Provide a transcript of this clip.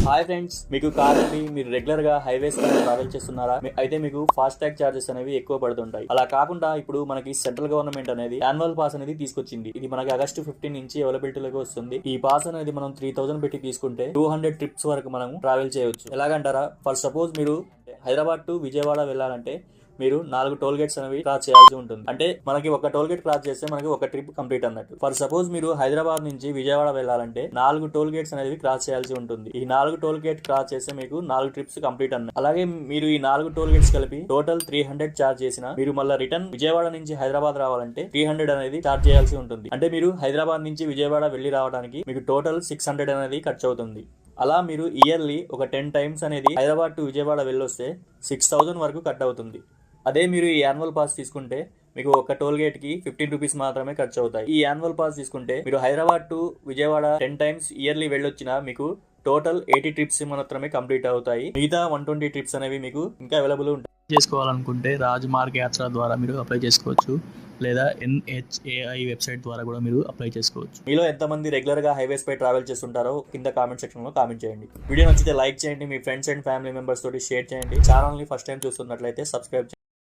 Hi friends, మీకు car ఉంది, మీరు రెగ్యులర్ గా హైవేస్ ట్రావెల్ చేస్తున్నారా? అయితే మీకు ఫాస్ట్ ట్యాగ్ చార్జెస్ అనేవి ఎక్కువ పడుతుంటాయి. అలా కాకుండా ఇప్పుడు మనకి సెంట్రల్ గవర్నమెంట్ అనేది యాన్యువల్ పాస్ అనేది తీసుకొచ్చింది. ఇది మనకి ఆగస్టు 15 నుంచి అవైలబిలిటీలోకి వస్తుంది. ఈ పాస్ అనేది మనం 3000 పెట్టి తీసుకుంటే 200 ట్రిప్స్ వరకు మనం ట్రావెల్ చేయవచ్చు. ఎలాగంటారా? ఫర్ సపోజ్ మీరు హైదరాబాద్ టు విజయవాడ వెళ్ళాలంటే మీరు 4 టోల్ గేట్స్ అనేవి క్రాస్ చేయాల్సి ఉంటుంది. అంటే మనకి ఒక టోల్ గేట్ క్రాస్ చేస్తే మనకి ఒక ట్రిప్ కంప్లీట్ అన్నట్టు. ఫర్ సపోజ్ మీరు హైదరాబాద్ నుంచి విజయవాడ వెళ్ళాలంటే 4 టోల్ గేట్స్ అనేవి క్రాస్ చేయాల్సి ఉంటుంది. ఈ 4 టోల్ గేట్ క్రాస్ చేస్తే మీకు 4 ట్రిప్స్ కంప్లీట్ అన్నట్టు. అలాగే మీరు ఈ 4 టోల్ గేట్స్ కలిపి టోటల్ 300 చార్జ్ చేసిన మీరు మళ్ళీ రిటర్న్ విజయవాడ నుంచి హైదరాబాద్ రావాలంటే 300 అనేది చార్జ్ చేయాల్సి ఉంటుంది. అంటే మీరు హైదరాబాద్ నుంచి విజయవాడ వెళ్ళి రావడానికి మీకు టోటల్ 600 అనేది ఖర్చు అవుతుంది. అలా మీరు ఇయర్లీ ఒక 10 టైమ్స్ అనేది హైదరాబాద్ టు విజయవాడ వెళ్ళొస్తే 6000 వరకు కట్ అవుతుంది. అదే మీరు ఈ యాన్యువల్ పాస్ తీసుకుంటే మీకు ఒక టోల్ గేట్ కి 15 రూపీస్ మాత్రమే ఖర్చు అవుతాయి. ఈ యాన్యువల్ పాస్ తీసుకుంటే మీరు Hyderabad to Vijayawada 10 times yearly వెళ్ళొచ్చినా మీకు టోటల్ 80 ట్రిప్స్ మాత్రమే కంప్లీట్ అవుతాయి. మిగతా 120 ట్రిప్స్ అనేవి మీకు ఇంకా అవైలబుల్ ఉంటాయి. చేసుకోవాలనుకుంటే రాజమార్గ్ యాత్ర ద్వారా మీరు అప్లై చేసుకోవచ్చు, లేదా NHAI వెబ్సైట్ ద్వారా కూడా మీరు అప్లై చేసుకోవచ్చు. మీలో ఎంతమంది రెగ్యులర్ గా హైవేస్ పై ట్రావెల్ చేస్తుంటారో కింద కామెంట్ సెక్షన్ లో కామెంట్ చేయండి. వీడియో నచ్చితే లైక్ చేయండి, మీ ఫ్రెండ్స్ అండ్ ఫ్యామిలీ మెంబర్స్ తోటి షేర్ చేయండి. ఛానల్ ని ఫస్ట్ టైం చూస్తున్నట్లయితే సబ్స్క్రైబ్ చేయండి.